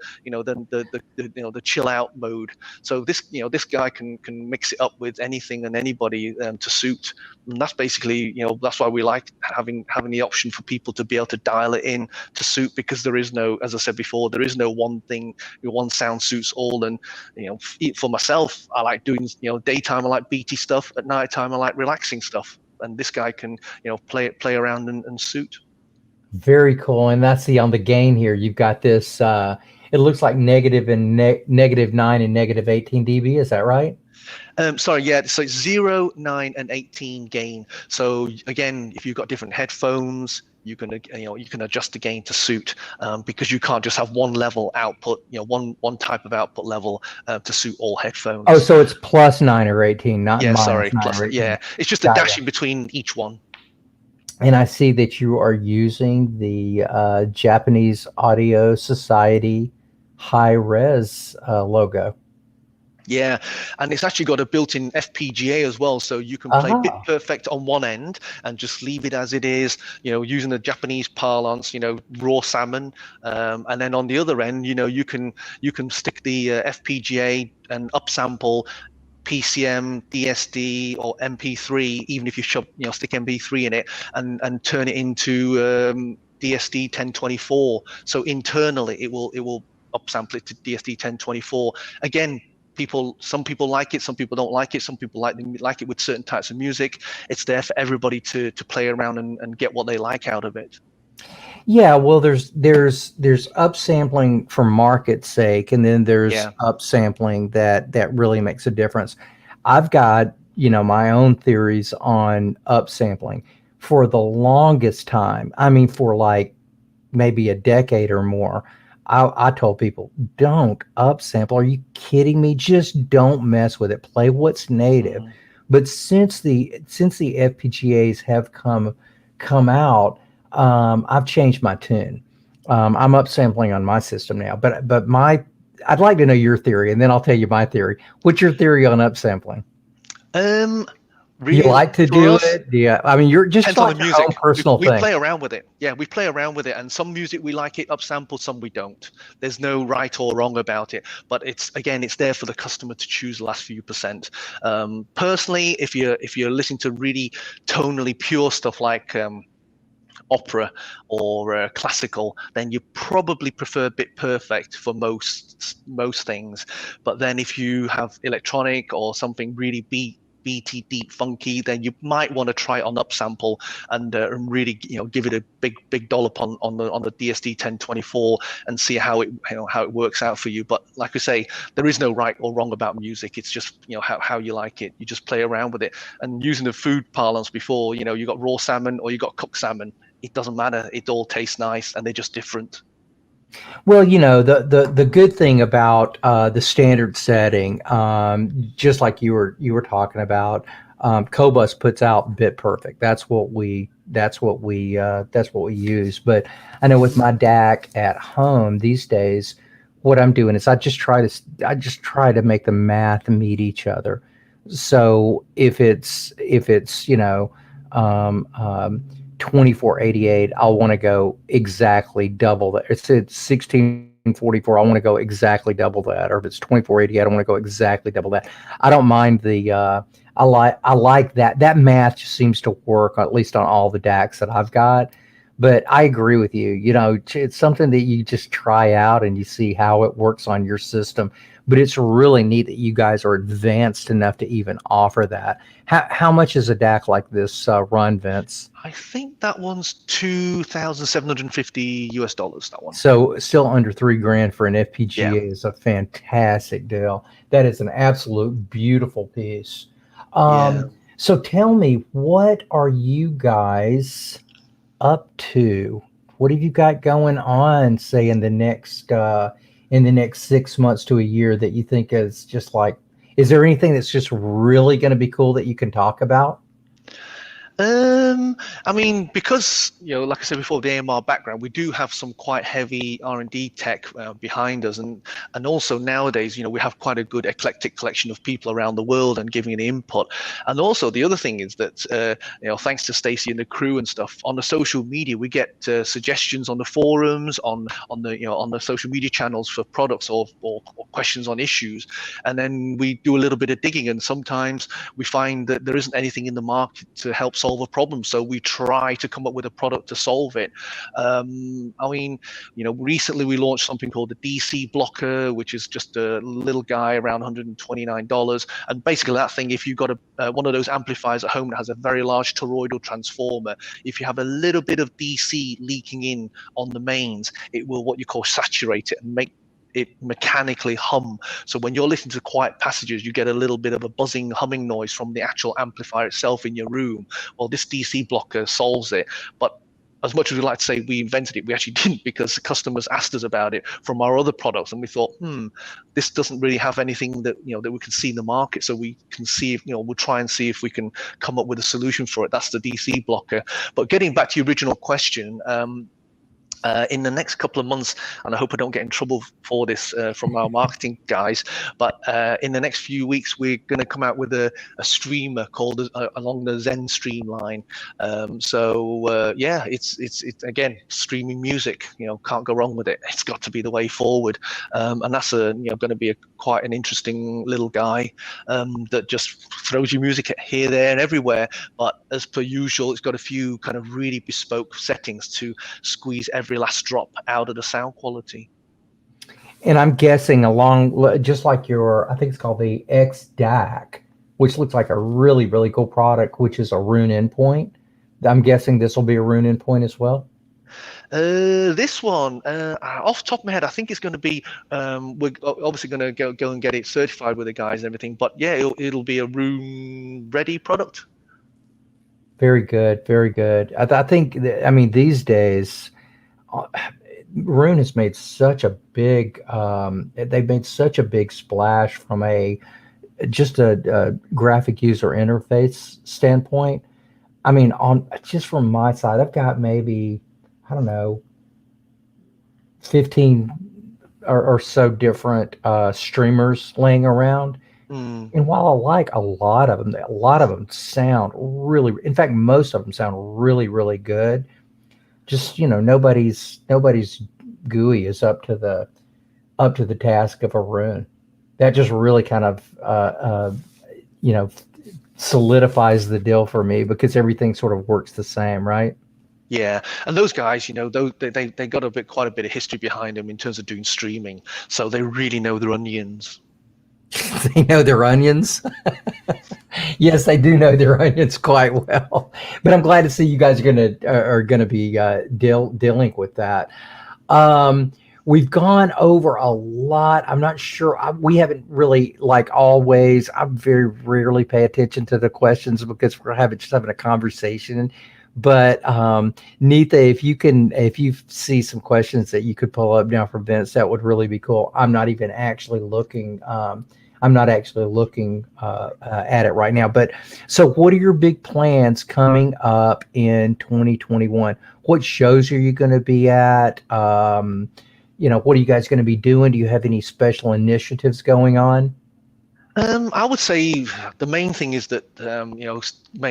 chill out mode. So this guy can mix it up with anything and anybody to suit. And that's basically that's why we like having the option for people to be able to dial it in to suit, because there is no, as I said before, there is no one thing, one sound suits all. And for myself, I like doing daytime I like beaty stuff, at nighttime I like relaxing stuff, and this guy can play around and suit. Very cool. And that's on the gain here. You've got this. It looks like negative 9 and negative 18 dB. Is that right? Sorry, yeah, so it's 0, 9, and 18 gain. So again, if you've got different headphones, you can you can adjust the gain to suit, because you can't just have one level output, one type of output level to suit all Oh, headphones. so it's plus 9 or 18, not Yeah, minus sorry, 9 plus or 18. yeah, it's just a Got ya. dashing between each one. And I see that you are using the Japanese Audio Society Hi-Res logo. Yeah, and it's actually got a built-in FPGA as well, so you can play bit Ah, perfect on one end and just leave it as it is, using the Japanese parlance, raw salmon, and then on the other end, you can stick the FPGA and upsample PCM, DSD, or MP3, even if you stick MP3 in it and turn it into DSD 1024. So internally, it will upsample it to DSD 1024. Again, some people like it, some people don't like it, some people like it with certain types of music. It's there for everybody to play around and get what they like out of it. yeah. Well, there's upsampling for market's sake, and then there's Yeah. upsampling that really makes a difference. I've got my own theories on upsampling. For the longest time, I mean, for like maybe a decade or more, I told people, don't upsample. Are you kidding me? Just don't mess with it. Play what's native. Mhm. But since the FPGAs have come out, I've changed my tune. I'm upsampling on my system now. But I'd like to know your theory, and then I'll tell you my theory. What's your theory on upsampling? Um, You Really, like to for do us, it? Yeah. I mean, you're just depends on the like your own music. We personal we thing. play around with it. Yeah, we play around with it, and some music we like it upsampled, some we don't. There's no right or wrong about it, but it's there for the customer to choose the last few percent. Personally, if you're listening to really tonally pure stuff like opera or classical, then you probably prefer bit perfect for most things. But then if you have electronic or something really beaty, deep, funky, then you might want to try it on upsample and really give it a big dollop on the DSD 1024 and see how it works out for you. But like I say, there is no right or wrong about music. It's just how you like it. You just play around with it. And using the food parlance before, you got raw salmon or you got cooked salmon, it doesn't matter. It all tastes nice, and they're just different. Well, the good thing about the standard setting, just like you were talking about, Qobuz puts out bit perfect. That's what we use. But I know with my DAC at home these days, what I'm doing is I just try to make the math meet each other. So if it's 2488, I'll want to go exactly double that. It's 1644, I want to go exactly double that. Or if it's 2488, I want to go exactly double that. I don't mind I like that math just seems to work, at least on all the DACs that I've got. But I agree with you. It's something that you just try out and you see how it works on your system. But it's really neat that you guys are advanced enough to even offer that. How much is a DAC like this run, Vince? I think that one's 2,750 US dollars. That one. So still under 3 grand for an Yeah. FPGA is a fantastic deal. That is an absolute beautiful piece. Yeah. So tell me, what are you guys up to? What have you got going on, say in the next 6 months to a year that you think is just like? Is there anything that's just really going to be cool that you can talk about? Um, I mean, because like I said before, the AMR background, we do have some quite heavy R&D tech behind us, and also nowadays, we have quite a good eclectic collection of people around the world and giving an input. And also, the other thing is that thanks to Stacy and the crew and stuff on the social media, we get suggestions on the forums, on the social media channels for products or questions on issues, and then we do a little bit of digging, and sometimes we find that there isn't anything in the market to help solve a problem, so we try to come up with a product to solve it. I mean, recently we launched something called the DC blocker, which is just a little guy around $129, and basically that thing, if you've got one of those amplifiers at home that has a very large toroidal transformer, if you have a little bit of DC leaking in on the mains, it will what you call saturate it and make it mechanically hum. So when you're listening to quiet passages, you get a little bit of a buzzing, humming noise from the actual amplifier itself in your room. Well, this DC blocker solves it. But as much as we like to say we invented it, we actually didn't, because the customers asked us about it from our other products, and we thought, this doesn't really have anything that that we can see in the market. So we can see if we'll try and see if we can come up with a solution for it. That's the DC blocker. But getting back to your original question. In the next couple of months, and I hope I don't get in trouble for this from our marketing guys, but in the next few weeks, we're going to come out with a streamer called along the Zen stream line. Yeah, it's again, streaming music. Can't go wrong with it. It's got to be the way forward, and that's going to be quite an interesting little guy that just throws your music here, there, and everywhere. But as per usual, it's got a few kind of really bespoke settings to squeeze every last drop out of the sound quality. And I'm guessing just like I think it's called the DAC, which looks like a really, really cool product, which is a Roon endpoint. I'm guessing this will be a Roon endpoint as well. This one, off the top of my head, I think it's going to be, we're obviously going to go and get it certified with the guys and everything, but yeah, it'll be a Roon ready product. Very good, very good. I think, these days, Roon has made such a big, they've made such a big splash from just a graphic user interface standpoint. Just from my side, I've got maybe, I don't know, 15 or so different streamers laying around. And while I like a lot of them sound really, in fact, most of them sound really, really good. Just, nobody's GUI is up to the task of a Roon. That just really kind of solidifies the deal for me, because everything sort of works the same, right? Yeah, and those guys, they got quite a bit of history behind them in terms of doing streaming, so they really know their onions. They know their onions. Yes, they do know their onions quite well. But I'm glad to see you guys are gonna be dealing with that. We've gone over a lot. I'm not sure. We haven't really, like always, I very rarely pay attention to the questions because we're just having a conversation. But Neetha, if you see some questions that you could pull up now for Vince, that would really be cool. I'm not actually looking at it right now. But so what are your big plans coming up in 2021? What shows are you going to be at? What are you guys going to be doing? Do you have any special initiatives going on? I would say the main thing is that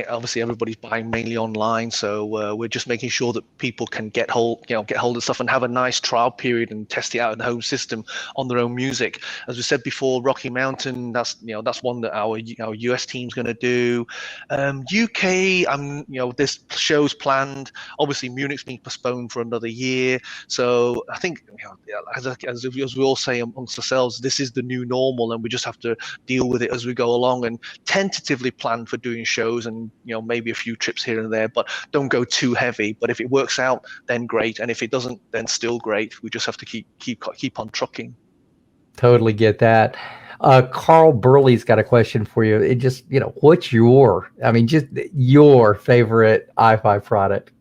obviously everybody's buying mainly online, so we're just making sure that people can get hold of stuff and have a nice trial period and test it out in the home system on their own music. As we said before, Rocky Mountain, that's one that our US team's going to do. UK, this show's planned. Obviously, Munich's been postponed for another year, so I think as we all say amongst ourselves, this is the new normal, and we just have to deal with it as we go along, and tentatively plan for doing shows and maybe a few trips here and there, but don't go too heavy. But if it works out, then great, and if it doesn't, then still great. We just have to keep on trucking. Totally get that. Carl Burley's got a question for you. It just what's just your favorite iFi product?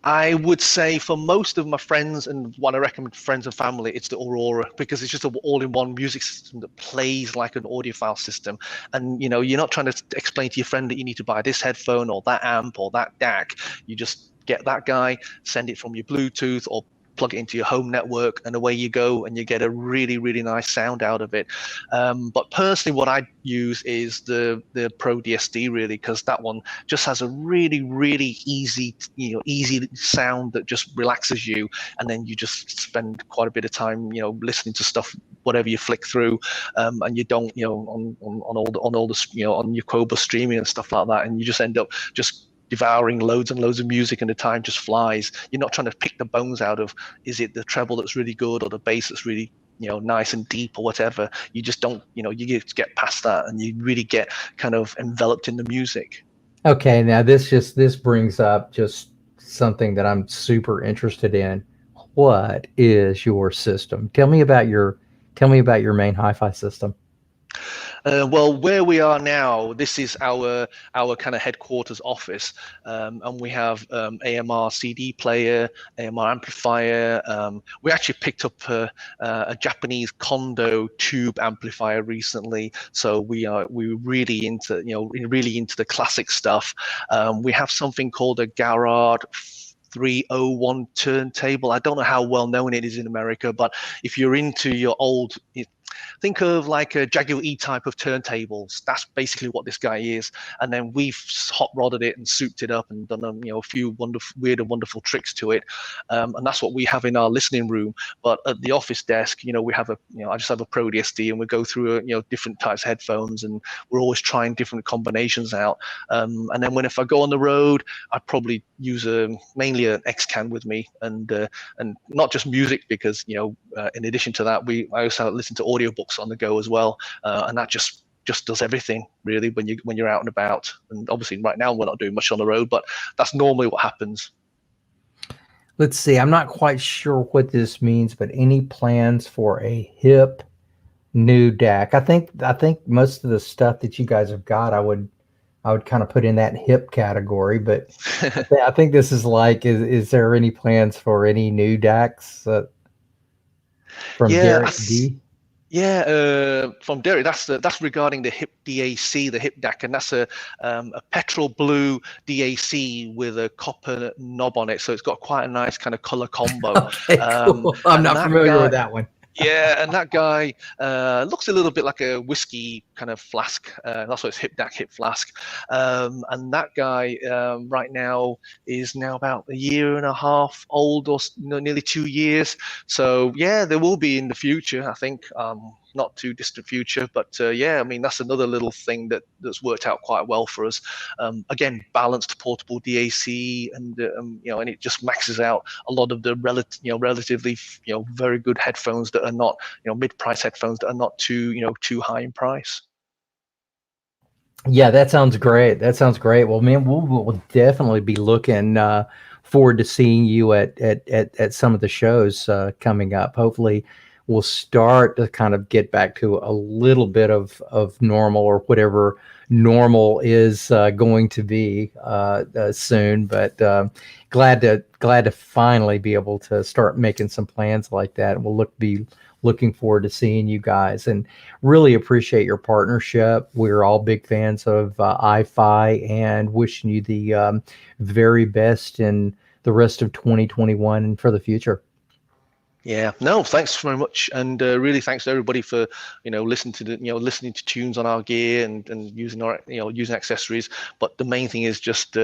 I would say for most of my friends, and what I recommend for friends and family, it's the Aurora, because it's just an all-in-one music system that plays like an audiophile system. And you're not trying to explain to your friend that you need to buy this headphone or that amp or that DAC. You just get that guy, send it from your Bluetooth or plug it into your home network, and away you go, and you get a really, really nice sound out of it. But personally, what I use is the Pro DSD, really, because that one just has a really, really easy sound that just relaxes you, and then you just spend quite a bit of time listening to stuff, whatever you flick through, and you don't on all the on your Qobuz streaming and stuff like that, and you just end up just devouring loads and loads of music, and the time just flies. You're not trying to pick the bones out of, is it the treble that's really good or the bass that's really nice and deep or whatever. You just don't, you get past that, and you really get kind of enveloped in the music. Okay, now this brings up just something that I'm super interested in. what is your system? Tell me about your main hi-fi system. Well, where we are now, this is our kind of headquarters office, and we have AMR CD player, AMR amplifier. We actually picked up a Japanese Kondo tube amplifier recently, so we're really into really into the classic stuff. We have something called a Garrard 301 turntable. I don't know how well known it is in America, but if you're into your old, think of like a Jaguar E type of turntables. That's basically what this guy is. And then we've hot rodded it and souped it up and done a few wonderful, weird and wonderful tricks to it. And that's what we have in our listening room. But at the office desk, we have I just have a Pro DSD, and we go through different types of headphones, and we're always trying different combinations out. And then if I go on the road, I probably use mainly an xCAN with me, and not just music, because in addition to that, I also listen to audiobooks on the go as well, and that just does everything really when you're out and about. And obviously right now we're not doing much on the road, but that's normally what happens. Let's see. I'm not quite sure what this means, but any plans for a hip new DAC? I think most of the stuff that you guys have got, I would kind of put in that hip category, but I think this is like, is there any plans for any new DACs from Yeah, Derek D? Yeah, from Derek, that's regarding the hip DAC, the hip DAC, and that's a petrol blue DAC with a copper knob on it, so it's got quite a nice kind of color combo. Okay, cool. I'm not familiar with that one. Yeah, and that guy looks a little bit like a whiskey kind of flask. That's why it's hip DAC, hip flask. And that guy right now is now about a year and a half old, or nearly 2 years. So yeah, there will be in the future, I think. Not too distant future, but yeah, I mean, that's another little thing that's worked out quite well for us. Again, balanced portable DAC, and and it just maxes out a lot of the relatively very good headphones that are not mid-price headphones that are not too high in price. Yeah, that sounds great. That sounds great. Well, man, we'll definitely be looking forward to seeing you at some of the shows coming up. Hopefully, we'll start to kind of get back to a little bit of normal, or whatever normal is going to be soon. But glad to finally be able to start making some plans like that. And we'll be looking forward to seeing you guys, and really appreciate your partnership. We're all big fans of iFi, and wishing you the very best in the rest of 2021 and for the future. Yeah, no, thanks very much, and really thanks to everybody for listening to listening to tunes on our gear, and using our using accessories. But the main thing is just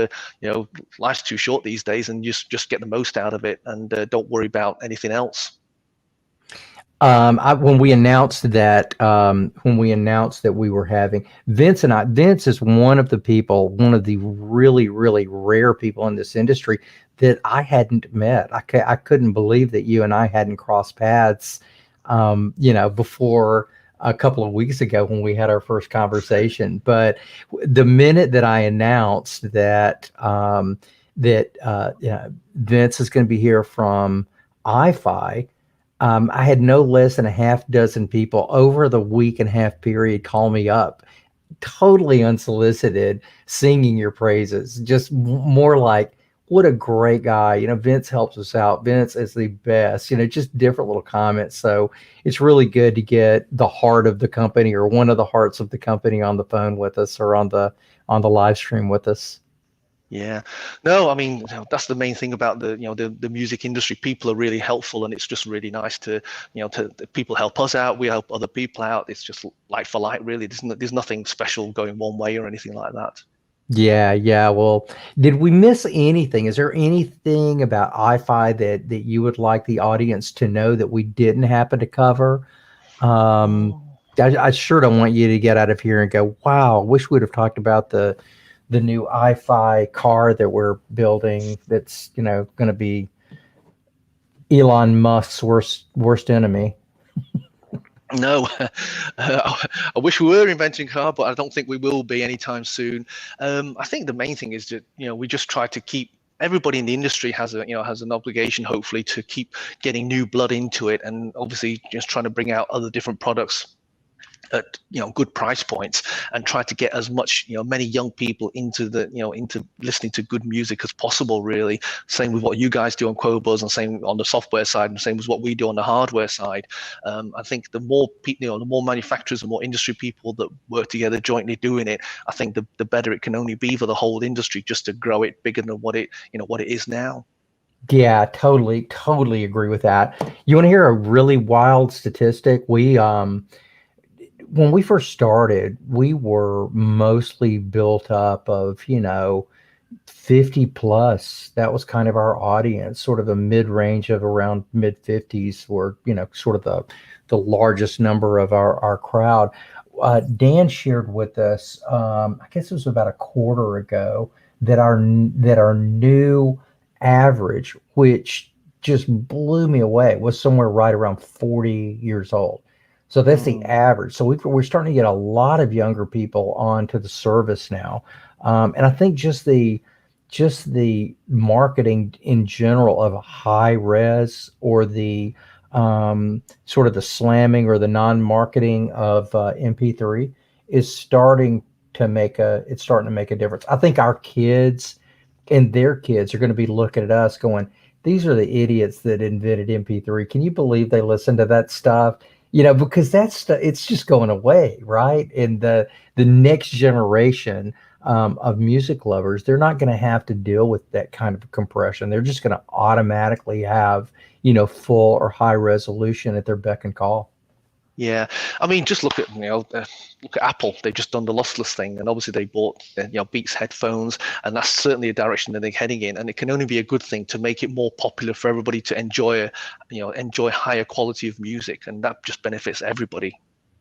life's too short these days, and just get the most out of it, and don't worry about anything else. When we announced that we were having Vince is one of the really, really rare people in this industry that I hadn't met. I couldn't believe that you and I hadn't crossed paths, before a couple of weeks ago when we had our first conversation. But the minute that I announced that Vince is going to be here from iFi, I had no less than a half dozen people over the week and a half period call me up, totally unsolicited, singing your praises. Just more like, what a great guy. Vince helps us out. Vince is the best, just different little comments. So it's really good to get the heart of the company, or one of the hearts of the company, on the phone with us, or on the live stream with us. Yeah, no, I mean, that's the main thing about the music industry. People are really helpful, and it's just really nice to people help us out, we help other people out. It's just like for like, really. There's nothing special going one way or anything like that. Yeah. Well, did we miss anything? Is there anything about iFi that you would like the audience to know that we didn't happen to cover? I sure don't want you to get out of here and go, wow, I wish we'd have talked about the new iFi car that we're building, that's going to be Elon Musk's worst enemy. No, I wish we were inventing a car, but I don't think we will be anytime soon. I think the main thing is that we just try to keep everybody in the industry has an obligation, hopefully, to keep getting new blood into it, and obviously just trying to bring out other different products at good price points, and try to get as much many young people into into listening to good music as possible, really. Same with what you guys do on Qobuz, and same on the software side, and same as what we do on the hardware side. I think the more people, the more manufacturers and more industry people that work together jointly doing it, I think the better it can only be for the whole industry, just to grow it bigger than what it is now. Yeah, totally agree with that. You want to hear a really wild statistic? When we first started, we were mostly built up of, 50 plus. That was kind of our audience, sort of a mid-range of around mid 50s were, sort of the largest number of our crowd. Dan shared with us, I guess it was about a quarter ago, that our new average, which just blew me away, was somewhere right around 40 years old. So that's the average. So we're starting to get a lot of younger people onto the service now, and I think just the marketing in general of a high res, or the sort of the slamming or the non-marketing of MP3 is starting to make a difference. I think our kids and their kids are going to be looking at us going, these are the idiots that invented MP3. Can you believe they listen to that stuff? Because it's just going away, right? And the next generation of music lovers, they're not going to have to deal with that kind of compression. They're just going to automatically have, full or high resolution at their beck and call. Yeah, I mean, just look at Apple. They've just done the lossless thing, and obviously they bought Beats headphones, and that's certainly a direction that they're heading in. And it can only be a good thing to make it more popular for everybody to enjoy higher quality of music, and that just benefits everybody.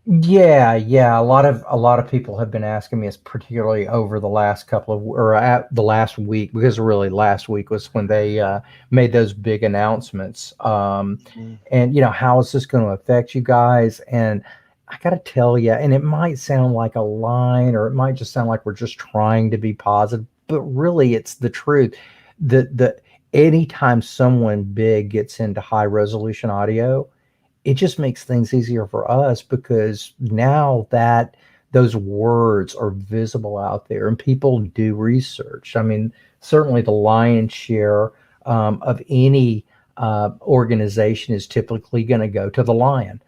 Yeah. A lot of people have been asking me, particularly over the last at the last week, because really last week was when they made those big announcements. And how is this going to affect you guys? And I got to tell you, and it might sound like a line, or it might just sound like we're just trying to be positive, but really it's the truth. The anytime someone big gets into high resolution audio, it just makes things easier for us, because now that those words are visible out there and people do research. I mean, certainly the lion's share of any organization is typically going to go to the lion.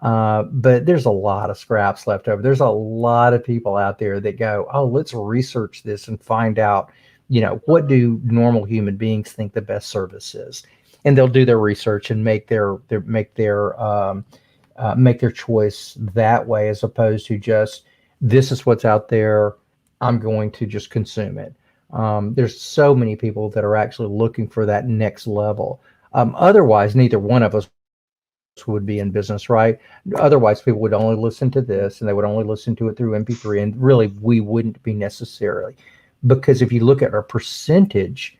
But there's a lot of scraps left over. There's a lot of people out there that go, oh, let's research this and find out, what do normal human beings think the best service is? And they'll do their research and make their choice that way, as opposed to just, this is what's out there, I'm going to just consume it. There's so many people that are actually looking for that next level. Otherwise, neither one of us would be in business, right? Otherwise, people would only listen to this, and they would only listen to it through MP3, and really we wouldn't be necessarily. Because if you look at our percentage,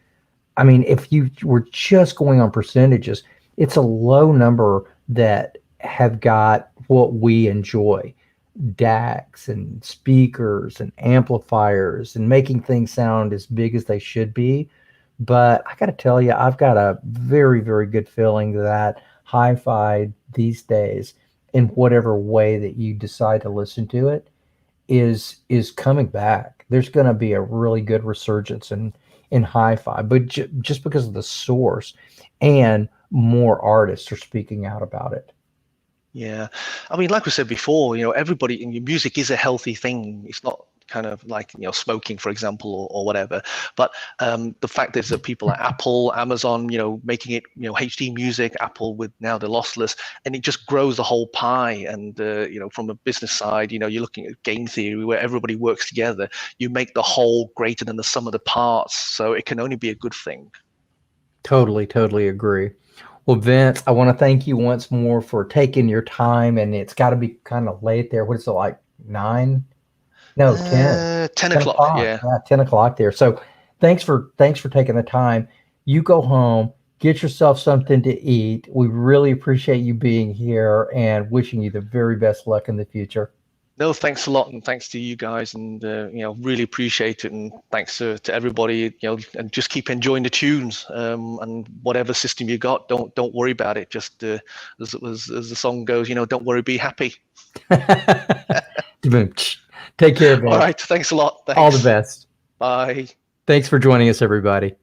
I mean, if you were just going on percentages, it's a low number that have got what we enjoy: DACs and speakers and amplifiers, and making things sound as big as they should be. But I got to tell you, I've got a very, very good feeling that hi-fi these days, in whatever way that you decide to listen to it, is coming back. There's going to be a really good resurgence in hi-fi, but just because of the source, and more artists are speaking out about it. Yeah, I mean, like we said before, everybody in music is a healthy thing. It's not kind of like smoking, for example, or whatever. But the fact is that people like Apple, Amazon, making it HD music, Apple with now the lossless, and it just grows the whole pie. And from a business side, you're looking at game theory, where everybody works together. You make the whole greater than the sum of the parts, so it can only be a good thing. Totally agree. Well, Vince, I want to thank you once more for taking your time, and it's got to be kind of late there. What is it, like 9? No, 10. 10 10 o'clock, o'clock. yeah. Yeah, 10 o'clock there. So thanks for taking the time. You go home, get yourself something to eat. We really appreciate you being here, and wishing you the very best luck in the future. No, thanks a lot, and thanks to you guys, and really appreciate it, and thanks to everybody, and just keep enjoying the tunes, and whatever system you got, don't worry about it. Just as the song goes, don't worry, be happy. Take care, Vince. All right, thanks a lot. Thanks. All the best. Bye. Thanks for joining us, everybody.